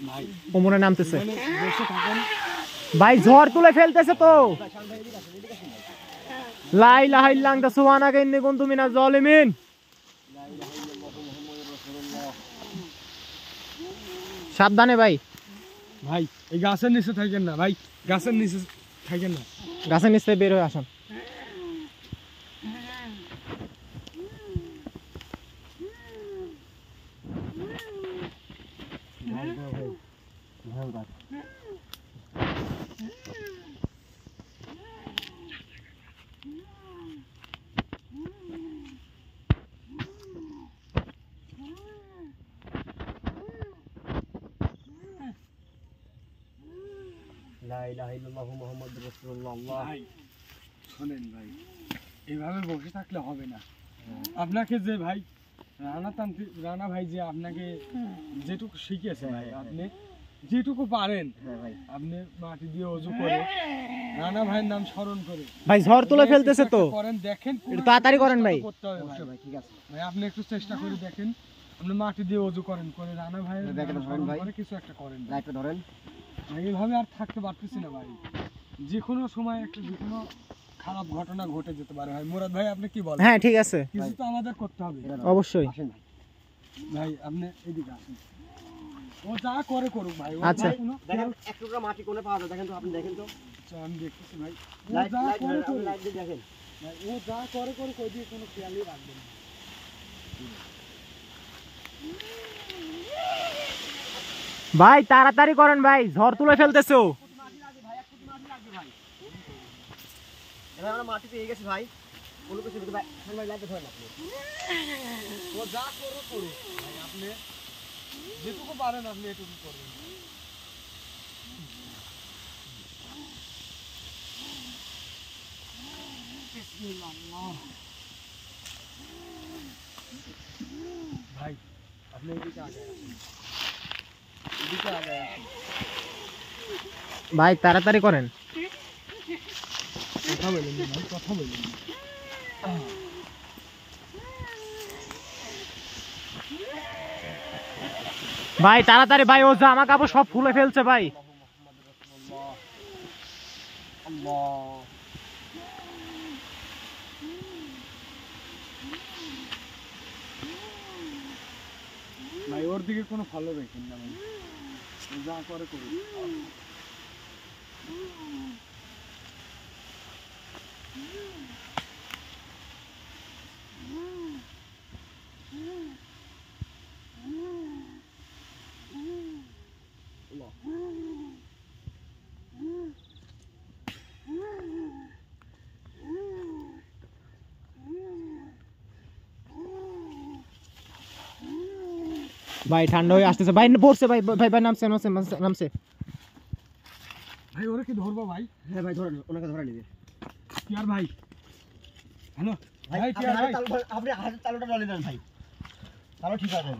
S1: ভাই
S3: ও মনে নামতেছে।
S1: মানে বসে থাকেন
S3: ভাই ঝড় তুলে ফেলতেছে তো। লা ইলাহা ইল্লা আনতা সুবহানাকা ইন্নী কুনতু মিনাজ জালিমিন। সাবধানে ভাই।
S1: ভাই এই গাছের নিচে থাকেন না ভাই, গাছের নিচে থাকেন না।
S3: গাছের নিচ থেকে বের হয়ে আসুন।
S4: লা ইলাহা ইল্লাল্লাহু মুহাম্মাদুর রাসূলুল্লাহ।
S1: ভাই শোনেন ভাই, এইভাবে বসে থাকলে হবে না। আপনাকে যে ভাই রানা ভাই যে আপনাকে যেটুকু শিখিয়েছে ভাই, আপনি যেটুকু পারেন
S4: হ্যাঁ ভাই,
S1: আপনি মাটি দিয়ে অজু করে রানা ভাইয়ের নাম স্মরণ করে
S3: ভাই ঝড় তুলে ফেলতেছে তো।
S1: করেন, দেখেন
S3: একটু তাড়াতাড়ি করেন ভাই।
S1: করতে হবে ভাই।
S4: ভাই ঠিক আছে।
S1: ভাই আপনি একটু চেষ্টা করে দেখেন, আপনি মাটি দিয়ে অজু করেন, করে রানা ভাইয়ের
S4: দেখেন
S1: নাম
S4: ধরেন
S1: স্মরণ
S4: ভাই।
S1: করে কিছু একটা করেন ভাই।
S4: লাইটটা ধরেন।
S1: এইভাবে আর থাকতে পারতেছি না ভাই, যে কোনো সময় একটা যে কোনো খারাপ ঘটনা ঘটে যেতে পারে ভাই। মুরাদ ভাই আপনি কি বলেন?
S3: হ্যাঁ ঠিক আছে,
S1: কিছু তো আমাদের করতে হবে
S3: অবশ্যই।
S4: আসেন ভাই।
S1: ভাই। আপনি এদিকে আসুন, ও যা করে করুক ভাই। ও
S3: আচ্ছা।
S1: ভাই কোনো
S4: দেখেন এক টুকরা মাটি কোনে পাওয়া যায়, দেখেন তো, আপনি দেখেন তো।
S1: আচ্ছা, আমি দেখতেছি ভাই। ও
S4: লাইট
S1: যা
S4: লাইট
S1: করে
S4: ধরেন, আপনি
S1: করুক
S4: লাইট দিয়ে দেখেন।
S1: ভাই, ও যা করে করুক, ওই দিয়ে কোনো খেয়ালই রাখবেন না।
S3: ভাই তাড়াতাড়ি করেন ভাই, ঝড় তুলে ফেলতেছে ও।
S4: ভাই আমরা মাটি পেয়ে গেছি ভাই কোনো কিছু কিন্তু ভাই ভাই লাইতে ধরেন আপনি
S1: ও যা করো করো ভাই, আপনি যেটুকু পারেন আপনি এটুকু করবেন। ভাই আপনি এদিকে আগে আসুন, এদিকে আগে আসুন।
S3: ভাই তাড়াতাড়ি করেন।
S1: কথা বলেন না ভাই, কথা বলেন না।
S3: ভাই তাড়াতাড়ি ভাই, ও জামা কাপড় সব খুলে ফেলছে ভাই।
S4: আল্লাহ
S1: ভাই ওর দিকে কোনো ফলো রাখেন না ভাই, ও যা করে করুন।
S3: ভাই ঠান্ডা হয়ে আসতেছে ভাই, পড়ছে ভাই, ভাই ভাই নামছে নামছে নামছে।
S1: ভাই ওরা কি ধরবো ভাই?
S4: হ্যাঁ ভাই ধরেন ওনাকে ধরে নিবে
S1: কি আর ভাই, হ্যালো
S4: ভাই
S1: ভাই, কি আর ভাই?
S4: আপনি হাতের তালুটা ধরে নেন ভাই তাহলে ঠিক আছে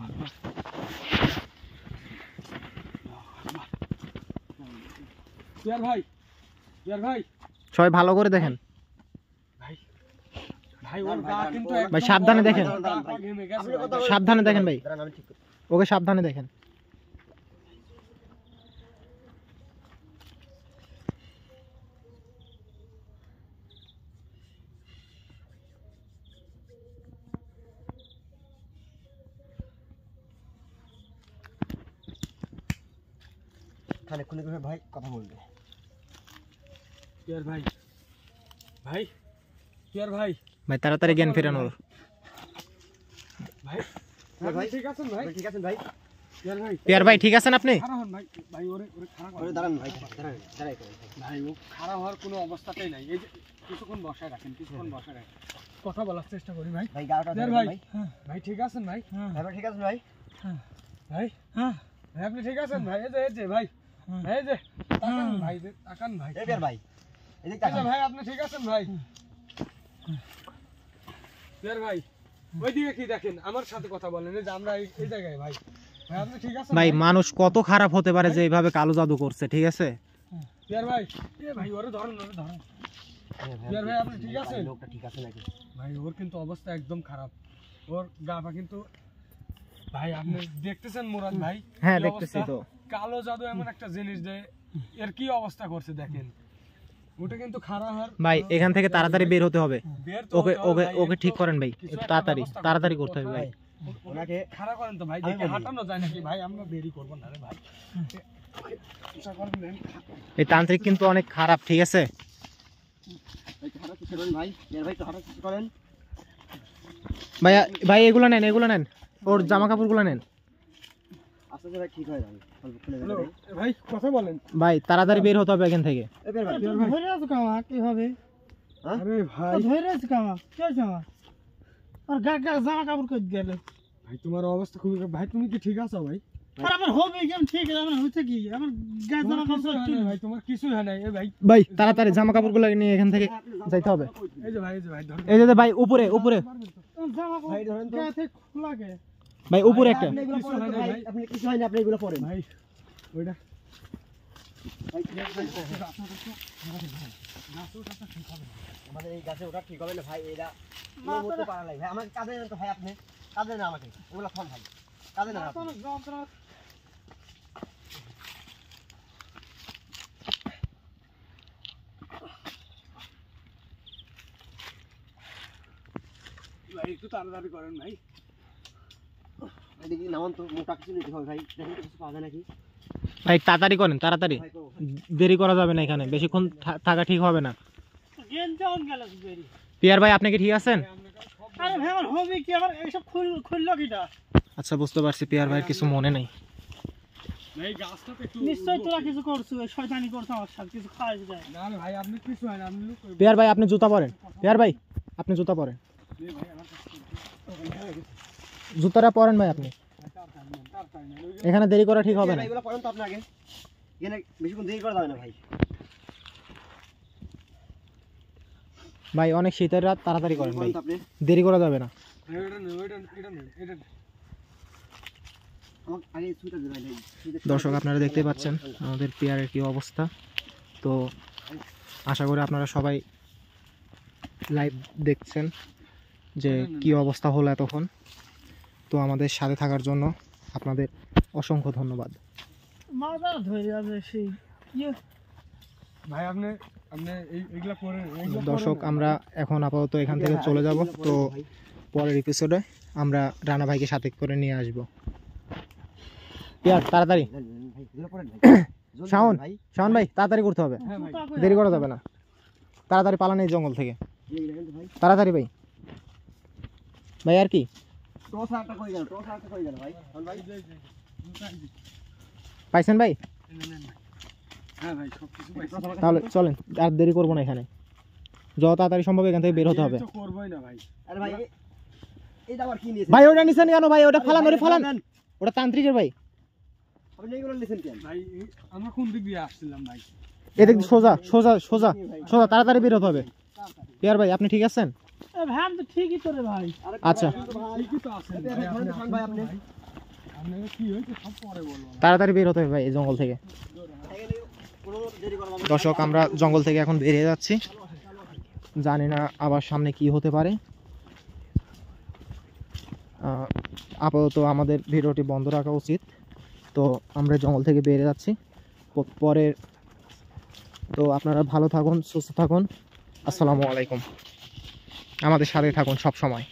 S1: কি আর ভাই, কি আর ভাই?
S3: সবাই ভালো করে দেখেন
S1: ভাই ভাই ওর গা কিন্তু
S3: ভাই,
S1: একদম
S3: সাবধানে
S1: গরম,
S3: দেখেন।
S1: ওর গা পা ঘেমে গেছে
S4: আপনি
S1: ভাই।
S4: কথা বলেন।
S3: সাবধানে দেখেন ভাই,
S4: দাঁড়ান আমি ঠিক করছি
S3: ওকে সাবধানে দেখেন।
S4: খানিকক্ষণ ভাই কথা বলবে
S1: কি আর ভাই, ভাই কি আর ভাই,
S3: ভাই তাড়াতাড়ি জ্ঞান ফেরানোর।
S1: ভাই
S4: ভাই,
S1: ভাই ঠিক আছেন ভাই?
S4: ভাই ঠিক আছেন ভাই
S1: কি আর ভাই?
S3: পিয়ার ভাই ঠিক আছেন আপনি?
S1: খারাপ হন ভাই, ভাই ওরে ওরে খারাপ
S4: ওরে দাঁড়ান ভাই দাঁড়ান দাঁড়াই
S1: ভাই, ও খারাপ হওয়ার কোনো অবস্থাতেই নাই। এই যে কিছুক্ষণ বসায় রাখেন, কিছুক্ষণ বসায় রাখেন, কথা বলার চেষ্টা করি ভাই।
S4: ভাই গাড়িটা
S1: কি আর
S4: ধরেন
S1: ভাই,
S4: ভাই
S1: ভাই ঠিক আছেন ভাই?
S4: ভাই ঠিক আছেন ভাই
S1: ভাই ভাই আপনি ঠিক আছেন ভাই? এই যে ভাই, এই যে তাকান ভাই, তাকান ভাই,
S4: এই বের ভাই এদিক
S1: এই যে
S4: তাকান
S1: ভাই আপনি ঠিক আছেন ভাই? বের ভাই ওইদিকে কি দেখেন, আমার সাথে কথা বলেন, এই যে আমরা এই জায়গায় ভাই, ভাই আপনি ঠিক আছেন
S3: ভাই মানুষ কত খারাপ হতে পারে যে এইভাবে কালো জাদু করছে, ঠিক আছে?
S1: বের ভাই, এ ভাই ওরে ধরেন, ওরে ধরেন বিয়ার ভাই, আপনি ঠিক আছেন?
S4: লোকটা ঠিক আছে নাকি
S1: ভাই ওর কিন্তু অবস্থা একদম খারাপ, ওর গা পা কিন্তু ভাই আপনি দেখতেছেন মুরাদ ভাই?
S3: হ্যাঁ
S1: কি
S3: দেখতেছি
S1: অবস্থা?
S3: তো।
S1: কালো জাদু এমন একটা জিনিস যে এর কি অবস্থা করছে দেখেন, ওটা কিন্তু খারাপ আর
S3: ভাই এখান থেকে তাড়াতাড়ি বের হতে হবে।
S1: বের তো
S3: ওকে
S1: হতে হবে
S3: ওকে
S1: ভাই,
S3: ওকে
S1: এর
S3: ঠিক
S1: তো
S3: করেন ভাই,
S1: কিছু
S3: একটু
S1: একটা
S3: তাড়াতাড়ি
S1: ব্যবস্থা
S3: তাড়াতাড়ি
S1: করতে
S3: করতে হবে ভাই।
S1: ওনাকে খারাপ করেন তো ভাই,
S4: আমি
S1: দেখে
S4: বলি।
S1: হাঁটানো যায় নাকি ভাই, আমরা দেরি করবো না রে ভাই। চিন্তা করেন না।
S3: এই তান্ত্রিক কিন্তু অনেক খারাপ, ঠিক আছে?
S4: ভাই হাঁটা কিছু করেন ভাই বিয়ার ভাই তো হাঁটা কিছু করেন
S3: ভাই ভাই এগুলো নেন, এগুলো নেন, ওর জামা কাপড়গুলো নেন।
S4: আস্তে আস্তে ভাই ঠিক হয়ে যাবে অল্প খুলে
S1: হ্যালো
S4: যাবে
S1: ভাই, কথা বলেন।
S3: ভাই তাড়াতাড়ি বের হতে হবে এখান থেকে।
S4: এই বের ভাই
S2: ধরে আছো কামা কিভাবে?
S1: আরে ভাই,
S2: ধরে আছো কামা কি হয়েছে আমার? আর গা গা জামা কাপড় কই গেল?
S1: ভাই তোমার অবস্থা খুবই খারাপ। ভাই তুমি কি ঠিক আছো ভাই?
S2: আর আমার হবে কেমন ঠিক আছে, আমার হচ্ছে কি আমার গা জামা
S1: তোমার কিছুই
S2: কাপড়
S1: হয়
S2: কি
S1: নাই ভাই, তোমার কিছুই হয় নাই। এ ভাই,
S3: ভাই তাড়াতাড়ি জামা কাপড়গুলো নিয়ে এখান থেকে যাইতে হবে।
S1: এই যে ভাই, এই যে ভাই ধরেন।
S3: এই যে ভাই উপরে উপরে,
S2: জামা কাপড়
S4: ভাই ধরেন তো।
S2: গা থেকে খোলা কে?
S3: ভাই উপরে একটা।
S4: আপনি এগুলো
S1: কিছু
S4: পরেন
S1: হয়
S4: তো
S1: নাই
S4: ভাই
S1: ভাই।
S4: আপনি কিছু হয় না আপনি এগুলো পরেন
S1: ভাই ওইটা
S4: আমাদের এই গাছে ওটা ঠিক হবে না ভাই এটা মতো পারা লাগে ভাই আমাকে কাঁদে না তো ভাই আপনি কাঁদে না আমাকে এগুলো ফোন ভাই কাঁদে না আপনি
S2: যন্ত্রণা
S1: ভাই একটু তাড়াতাড়ি করেন ভাই।
S4: এদিকে নামান তো মোটা কিছু নিতে হবে ভাই দেখেন তো কিছু পাওয়া যায় নাকি
S3: ভাই তাড়াতাড়ি করেন তাড়াতাড়ি,
S4: ভাই তো
S3: দেরি করা যাবে না, এখানে বেশিক্ষণ থাকা ঠিক হবে না।
S2: গেন যাওন গেল বেরি।
S3: পিয়ার ভাই আপনি কি ঠিক আছেন?
S2: আরে ভাই আমার হবে কি, আমার এইসব খুললো কিটা?
S3: আচ্ছা বুঝতে পারছি, পিয়ার ভাইয়ের কিছু মনে নেই।
S1: ভাই গাছটা তো একটু
S2: নিশ্চয়ই তোরা কিছু করছো, এই শয়তানি করছো আমার সাথে, কিছু খাওয়াই যায়।
S1: না না ভাই আপনি কিছু হয় না, আপনি লোক
S3: পেয়ার ভাই আপনি জুতা পরেন, পেয়ার ভাই আপনি জুতা পরেন,
S1: ভাই আমার কাছে
S3: জুতাটা পরেন ভাই আপনি, এখানে দেরি করা ঠিক হবে না।
S4: এগুলো পড়েন তো আপনি আগে, এখানে বেশিক্ষণ দেরি করা যাবে না ভাই।
S3: ভাই অনেক শীতের রাত, তাড়াতাড়ি করেন ভাই,
S4: পড়েন তো আপনি।
S3: দেরি করা যাবে না।
S1: এটা নেই, এটা নেই, এটা
S4: আমাকে আগে সুইটা দিন ভাই।
S3: দর্শক আপনারা দেখতে পাচ্ছেন আমাদের পেয়ারের কি অবস্থা। তো আশা করি আপনারা সবাই লাইভ দেখছেন যে কি অবস্থা হলো এতক্ষণ। তো আমাদের সাথে থাকার জন্য আপনাদের অসংখ্য ধন্যবাদ।
S2: মাথা ধরে যাবে সেই ইয়ে।
S1: ভাই আপনি এইগুলা করেন।
S3: দর্শক আমরা এখন আপাতত এখান থেকে চলে যাব। তো পরের এপিসোডে আমরা রানা ভাইকে সাথে করে নিয়ে আসব। পেয়ার তাড়াতাড়ি,
S4: ভাই এগুলো পড়েন ভাই। জলদি
S3: শাওন
S4: করেন ভাই।
S3: শাওন ভাই তাড়াতাড়ি করতে হবে,
S1: হ্যাঁ ভাই।
S2: জুতা কই
S3: দেরি করা
S2: আছে?
S3: যাবে না, তাড়াতাড়ি পালান এই জঙ্গল থেকে,
S4: এই দেখেন তো ভাই।
S3: তাড়াতাড়ি ভাই। ভাই আর কি
S4: টস আরেকটা কই গেল, টস আরেকটা কই গেল ভাই। শোন ভাই।
S3: পাইছেন ভাই?
S1: হ্যাঁ ভাই সব কিছু পাইছি।
S4: টস আমার কাছে
S3: তাহলে
S4: ছিল।
S3: চলেন, আর দেরি করবো না, এখানে যত তাড়াতাড়ি সম্ভব এখান থেকে বের হতে হবে।
S1: এই তো করবোই না ভাই।
S4: আরে ভাই এটা আবার কি নিয়েছেন?
S3: ভাই ওটা নিছেন কেন ভাই? ওটা ফালান, ওটা ফালান,
S4: দেন।
S3: ওটা তান্ত্রিকের ভাই।
S4: আপনি এইগুলো নিয়েছেন কেন?
S1: ভাই আমরা কোন দিক দিয়ে আসছিলাম ভাই?
S3: এদিক দিয়ে সোজা সোজা সোজা সোজা, তাড়াতাড়ি বের হতে হবে। পেয়ার ভাই আপনি ঠিক আছেন?
S2: এ ভ্যান তো ঠিকই তো রে ভাই।
S4: আরে
S3: আচ্ছা
S1: ঠিকই তো আছেন
S4: এই
S1: ভাই,
S4: ধরেন তো
S1: আপনি
S4: শান ভাই আপনি।
S1: আপনার কি হয়েছে সব পরে বলবো না।
S3: তাড়াতাড়ি বের হতে হবে ভাই এই জঙ্গল থেকে।
S4: এখানে কোনো মতে দেরি করা যাবে না।
S3: দর্শক আমরা জঙ্গল থেকে এখন বেরিয়ে যাচ্ছি, জানি না আবার সামনে কি হতে পারে। আপাতত আমাদের ভিডিওটি বন্ধ রাখা উচিত। তো আমরা জঙ্গল থেকে বেরিয়ে যাচ্ছি পরের। তো আপনারা ভালো থাকুন, সুস্থ থাকুন, আসসালামু আলাইকুম। আমাদের সাথে থাকুন সব সময়।